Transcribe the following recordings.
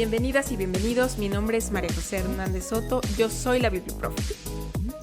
Bienvenidas y bienvenidos, mi nombre es María José Hernández Soto, yo soy la Biblioprofe.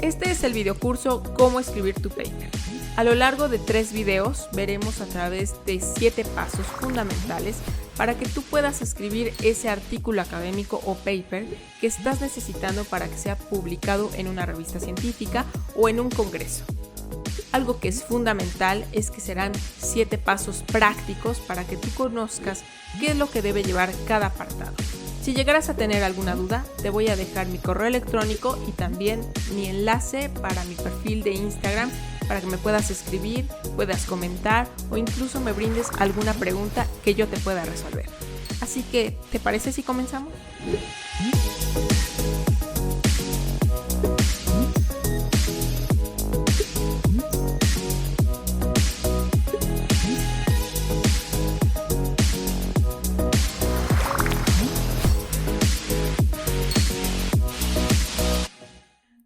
Este es el videocurso Cómo escribir tu paper. A lo largo de 3 videos veremos a través de 7 pasos fundamentales para que tú puedas escribir ese artículo académico o paper que estás necesitando para que sea publicado en una revista científica o en un congreso. Algo que es fundamental es que serán 7 pasos prácticos para que tú conozcas qué es lo que debe llevar cada apartado. Si llegaras a tener alguna duda, te voy a dejar mi correo electrónico y también mi enlace para mi perfil de Instagram para que me puedas escribir, puedas comentar o incluso me brindes alguna pregunta que yo te pueda resolver. Así que, ¿te parece si comenzamos?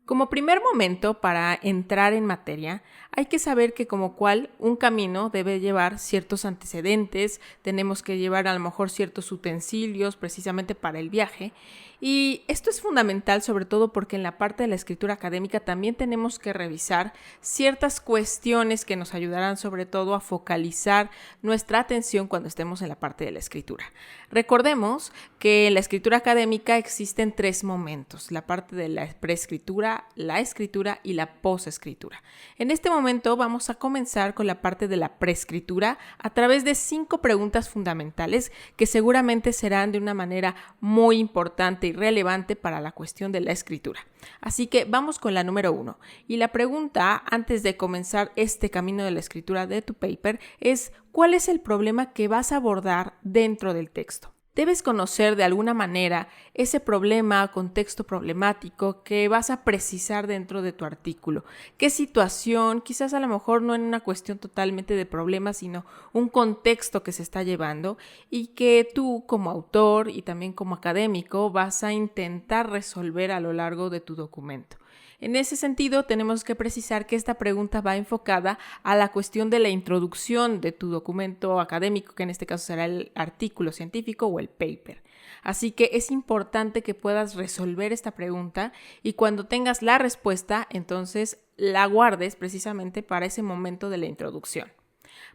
Como primer momento para entrar en materia, hay que saber que como cual un camino debe llevar ciertos antecedentes, tenemos que llevar a lo mejor ciertos utensilios precisamente para el viaje. Y esto es fundamental sobre todo porque en la parte de la escritura académica también tenemos que revisar ciertas cuestiones que nos ayudarán sobre todo a focalizar nuestra atención cuando estemos en la parte de la escritura. Recordemos que en la escritura académica existen 3 momentos, la parte de la preescritura, la escritura y la posescritura. En este momento vamos a comenzar con la parte de la preescritura a través de 5 preguntas fundamentales que seguramente serán de una manera muy importante y relevante para la cuestión de la escritura. Así que vamos con la número 1. Y la pregunta, antes de comenzar este camino de la escritura de tu paper, es ¿cuál es el problema que vas a abordar dentro del texto? Debes conocer de alguna manera ese problema, contexto problemático que vas a precisar dentro de tu artículo. ¿Qué situación? Quizás a lo mejor no en una cuestión totalmente de problema, sino un contexto que se está llevando y que tú como autor y también como académico vas a intentar resolver a lo largo de tu documento. En ese sentido, tenemos que precisar que esta pregunta va enfocada a la cuestión de la introducción de tu documento académico, que en este caso será el artículo científico o el paper. Así que es importante que puedas resolver esta pregunta y cuando tengas la respuesta, entonces la guardes precisamente para ese momento de la introducción.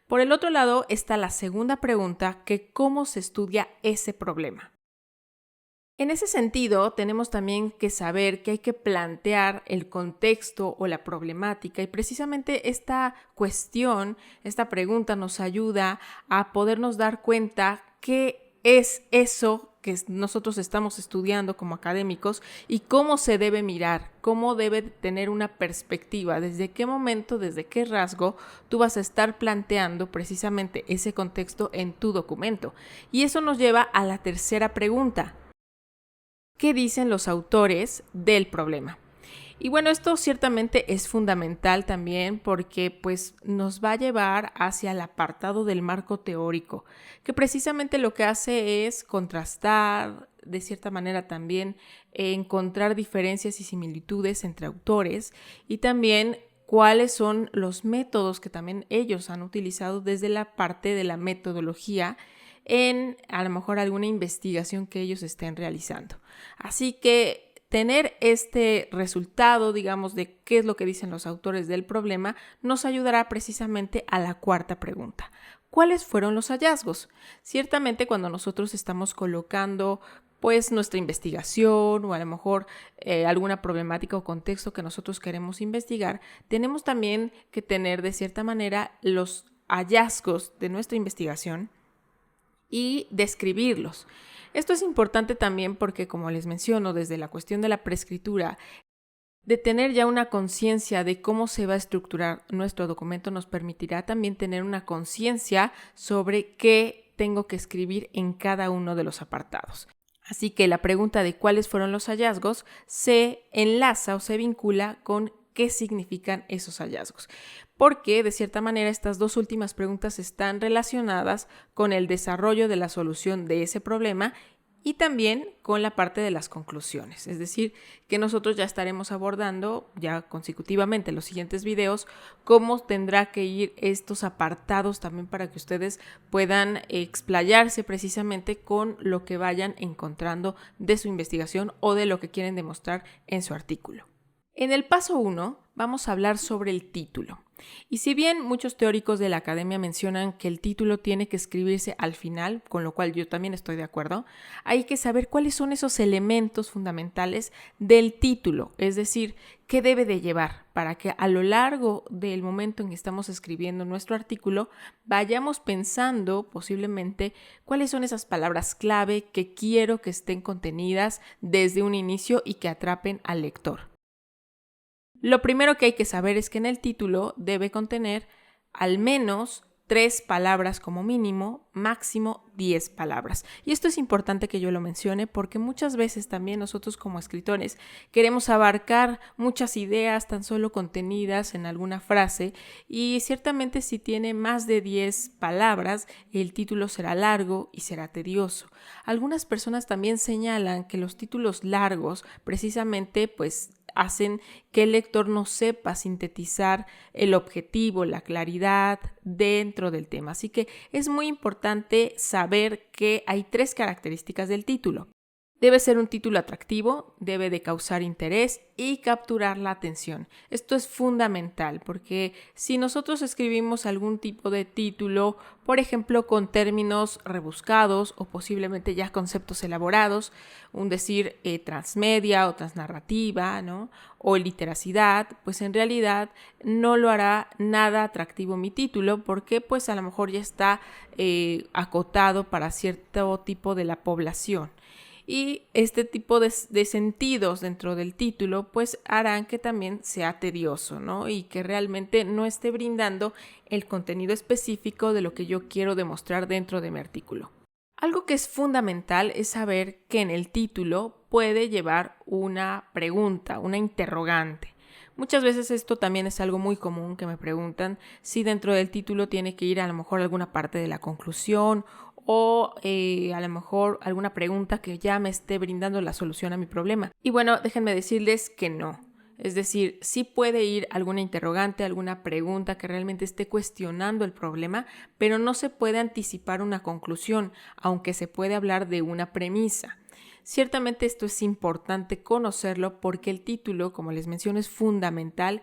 Por el otro lado está la segunda pregunta, que ¿cómo se estudia ese problema? En ese sentido, tenemos también que saber que hay que plantear el contexto o la problemática y precisamente esta cuestión, esta pregunta nos ayuda a podernos dar cuenta qué es eso que nosotros estamos estudiando como académicos y cómo se debe mirar, cómo debe tener una perspectiva, desde qué momento, desde qué rasgo tú vas a estar planteando precisamente ese contexto en tu documento. Y eso nos lleva a la tercera pregunta. ¿Qué dicen los autores del problema? Y bueno, esto ciertamente es fundamental también porque pues nos va a llevar hacia el apartado del marco teórico, que precisamente lo que hace es contrastar, de cierta manera también encontrar diferencias y similitudes entre autores y también cuáles son los métodos que también ellos han utilizado desde la parte de la metodología en a lo mejor alguna investigación que ellos estén realizando. Así que tener este resultado, digamos, de qué es lo que dicen los autores del problema, nos ayudará precisamente a la cuarta pregunta. ¿Cuáles fueron los hallazgos? Ciertamente cuando nosotros estamos colocando pues nuestra investigación o a lo mejor alguna problemática o contexto que nosotros queremos investigar, tenemos también que tener de cierta manera los hallazgos de nuestra investigación y describirlos. Esto es importante también porque, como les menciono, desde la cuestión de la preescritura, de tener ya una conciencia de cómo se va a estructurar nuestro documento nos permitirá también tener una conciencia sobre qué tengo que escribir en cada uno de los apartados. Así que la pregunta de cuáles fueron los hallazgos se enlaza o se vincula con qué significan esos hallazgos. Porque de cierta manera estas 2 últimas preguntas están relacionadas con el desarrollo de la solución de ese problema y también con la parte de las conclusiones. Es decir, que nosotros ya estaremos abordando ya consecutivamente en los siguientes videos cómo tendrá que ir estos apartados también para que ustedes puedan explayarse precisamente con lo que vayan encontrando de su investigación o de lo que quieren demostrar en su artículo. En el paso 1 vamos a hablar sobre el título. Y si bien muchos teóricos de la academia mencionan que el título tiene que escribirse al final, con lo cual yo también estoy de acuerdo, hay que saber cuáles son esos elementos fundamentales del título, es decir, qué debe de llevar para que a lo largo del momento en que estamos escribiendo nuestro artículo vayamos pensando posiblemente cuáles son esas palabras clave que quiero que estén contenidas desde un inicio y que atrapen al lector. Lo primero que hay que saber es que en el título debe contener al menos 3 palabras como mínimo, máximo 10 palabras. Y esto es importante que yo lo mencione porque muchas veces también nosotros como escritores queremos abarcar muchas ideas tan solo contenidas en alguna frase y ciertamente si tiene más de 10 palabras el título será largo y será tedioso. Algunas personas también señalan que los títulos largos precisamente hacen que el lector no sepa sintetizar el objetivo, la claridad dentro del tema. Así que es muy importante saber que hay 3 características del título. Debe ser un título atractivo, debe de causar interés y capturar la atención. Esto es fundamental porque si nosotros escribimos algún tipo de título, por ejemplo, con términos rebuscados o posiblemente ya conceptos elaborados, un decir transmedia o transnarrativa, ¿no? O literacidad, pues en realidad no lo hará nada atractivo mi título porque pues a lo mejor ya está acotado para cierto tipo de la población. Y este tipo de sentidos dentro del título pues harán que también sea tedioso, ¿no? Y que realmente no esté brindando el contenido específico de lo que yo quiero demostrar dentro de mi artículo. Algo que es fundamental es saber que en el título puede llevar una pregunta, una interrogante. Muchas veces esto también es algo muy común que me preguntan si dentro del título tiene que ir a lo mejor alguna parte de la conclusión o a lo mejor alguna pregunta que ya me esté brindando la solución a mi problema. Y bueno, déjenme decirles que no. Es decir, sí puede ir alguna interrogante, alguna pregunta que realmente esté cuestionando el problema, pero no se puede anticipar una conclusión, aunque se puede hablar de una premisa. Ciertamente esto es importante conocerlo porque el título, como les menciono, es fundamental.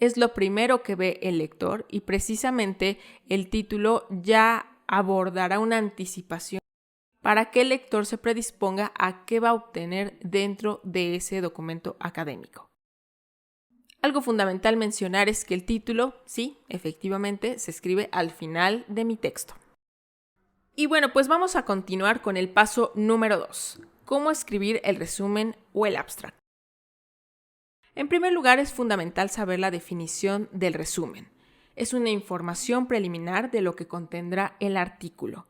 Es lo primero que ve el lector y precisamente el título ya abordará una anticipación para que el lector se predisponga a qué va a obtener dentro de ese documento académico. Algo fundamental mencionar es que el título, sí, efectivamente, se escribe al final de mi texto. Y bueno, pues vamos a continuar con el paso número 2, cómo escribir el resumen o el abstract. En primer lugar, es fundamental saber la definición del resumen. Es una información preliminar de lo que contendrá el artículo.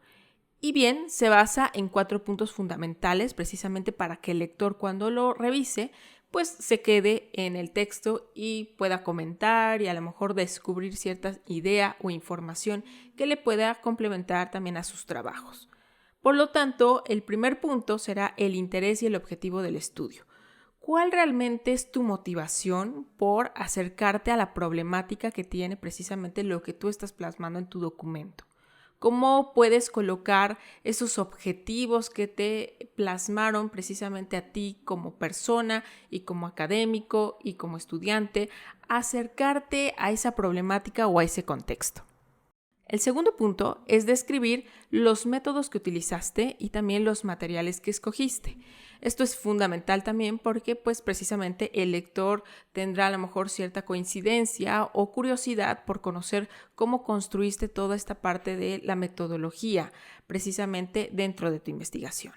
Y bien, se basa en 4 puntos fundamentales precisamente para que el lector cuando lo revise, pues se quede en el texto y pueda comentar y a lo mejor descubrir cierta idea o información que le pueda complementar también a sus trabajos. Por lo tanto, el primer punto será el interés y el objetivo del estudio. ¿Cuál realmente es tu motivación por acercarte a la problemática que tiene precisamente lo que tú estás plasmando en tu documento? ¿Cómo puedes colocar esos objetivos que te plasmaron precisamente a ti como persona y como académico y como estudiante, acercarte a esa problemática o a ese contexto? El segundo punto es describir los métodos que utilizaste y también los materiales que escogiste. Esto es fundamental también porque pues precisamente el lector tendrá a lo mejor cierta coincidencia o curiosidad por conocer cómo construiste toda esta parte de la metodología precisamente dentro de tu investigación.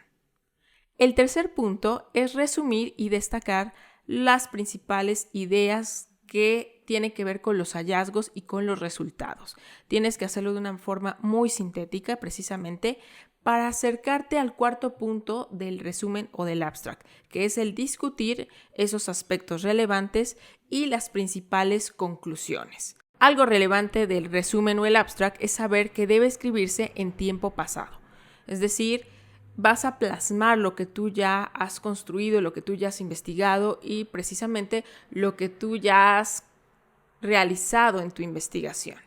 El tercer punto es resumir y destacar las principales ideas que tiene que ver con los hallazgos y con los resultados. Tienes que hacerlo de una forma muy sintética precisamente para acercarte al cuarto punto del resumen o del abstract, que es el discutir esos aspectos relevantes y las principales conclusiones. Algo relevante del resumen o el abstract es saber que debe escribirse en tiempo pasado, es decir, vas a plasmar lo que tú ya has construido, lo que tú ya has investigado y precisamente lo que tú ya has realizado en tu investigación.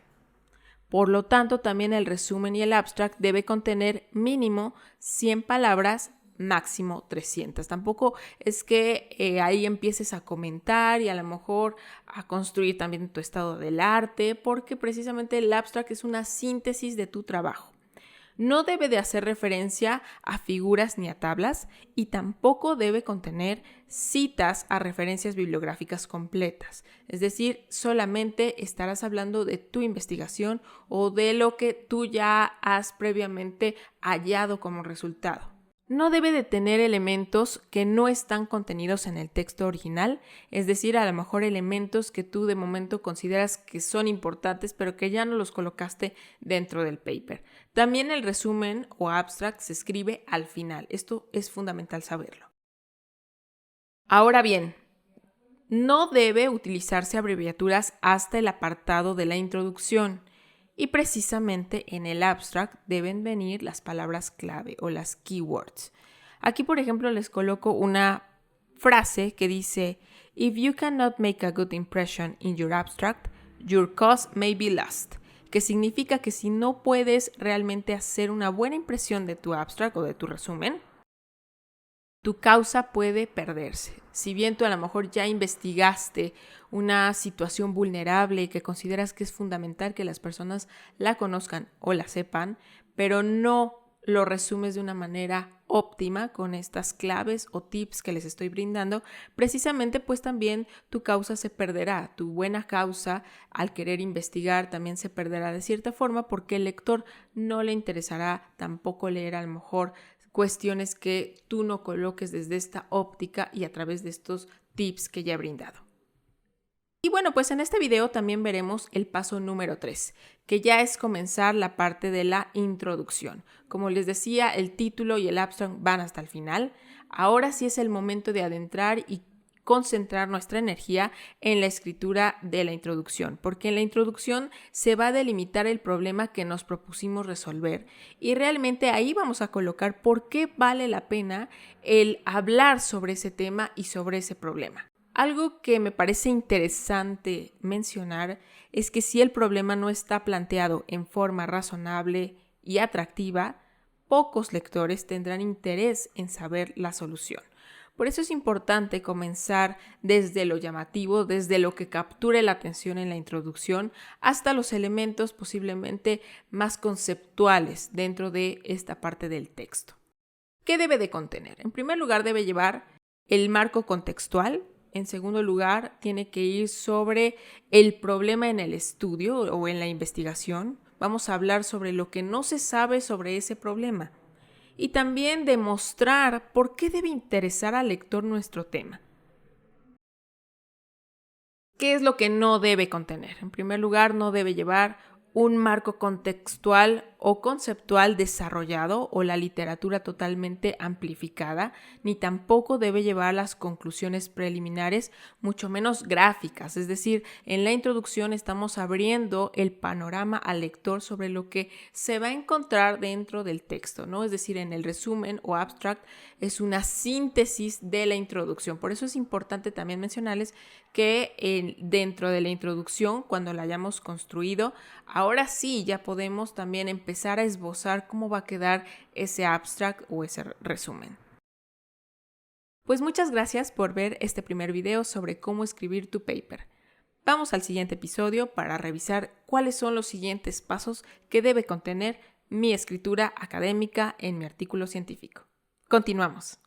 Por lo tanto, también el resumen y el abstract debe contener mínimo 100 palabras, máximo 300. Tampoco es que ahí empieces a comentar y a lo mejor a construir también tu estado del arte, porque precisamente el abstract es una síntesis de tu trabajo. No debe de hacer referencia a figuras ni a tablas y tampoco debe contener citas a referencias bibliográficas completas. Es decir, solamente estarás hablando de tu investigación o de lo que tú ya has previamente hallado como resultado. No debe de tener elementos que no están contenidos en el texto original, es decir, a lo mejor elementos que tú de momento consideras que son importantes, pero que ya no los colocaste dentro del paper. También el resumen o abstract se escribe al final. Esto es fundamental saberlo. Ahora bien, no debe utilizarse abreviaturas hasta el apartado de la introducción. Y precisamente en el abstract deben venir las palabras clave o las keywords. Aquí, por ejemplo, les coloco una frase que dice: If you cannot make a good impression in your abstract, your cause may be lost. Que significa que si no puedes realmente hacer una buena impresión de tu abstract o de tu resumen, tu causa puede perderse. Si bien tú a lo mejor ya investigaste una situación vulnerable y que consideras que es fundamental que las personas la conozcan o la sepan, pero no lo resumes de una manera óptima con estas claves o tips que les estoy brindando, precisamente pues también tu causa se perderá, tu buena causa al querer investigar también se perderá de cierta forma porque el lector no le interesará tampoco leer a lo mejor cuestiones que tú no coloques desde esta óptica y a través de estos tips que ya he brindado. Y bueno, pues en este video también veremos el paso número 3, que ya es comenzar la parte de la introducción. Como les decía, el título y el abstract van hasta el final. Ahora sí es el momento de adentrar y concentrar nuestra energía en la escritura de la introducción, porque en la introducción se va a delimitar el problema que nos propusimos resolver y realmente ahí vamos a colocar por qué vale la pena el hablar sobre ese tema y sobre ese problema. Algo que me parece interesante mencionar es que si el problema no está planteado en forma razonable y atractiva, pocos lectores tendrán interés en saber la solución. Por eso es importante comenzar desde lo llamativo, desde lo que capture la atención en la introducción, hasta los elementos posiblemente más conceptuales dentro de esta parte del texto. ¿Qué debe de contener? En primer lugar, debe llevar el marco contextual. En segundo lugar, tiene que ir sobre el problema en el estudio o en la investigación. Vamos a hablar sobre lo que no se sabe sobre ese problema. Y también demostrar por qué debe interesar al lector nuestro tema. ¿Qué es lo que no debe contener? En primer lugar, no debe llevar un marco contextual o conceptual desarrollado o la literatura totalmente amplificada, ni tampoco debe llevar las conclusiones preliminares, mucho menos gráficas. Es decir, en la introducción estamos abriendo el panorama al lector sobre lo que se va a encontrar dentro del texto, ¿no? Es decir, en el resumen o abstract es una síntesis de la introducción. Por eso es importante también mencionarles que dentro de la introducción, cuando la hayamos construido, ahora sí ya podemos también empezar a esbozar cómo va a quedar ese abstract o ese resumen. Pues muchas gracias por ver este primer video sobre cómo escribir tu paper. Vamos al siguiente episodio para revisar cuáles son los siguientes pasos que debe contener mi escritura académica en mi artículo científico. Continuamos.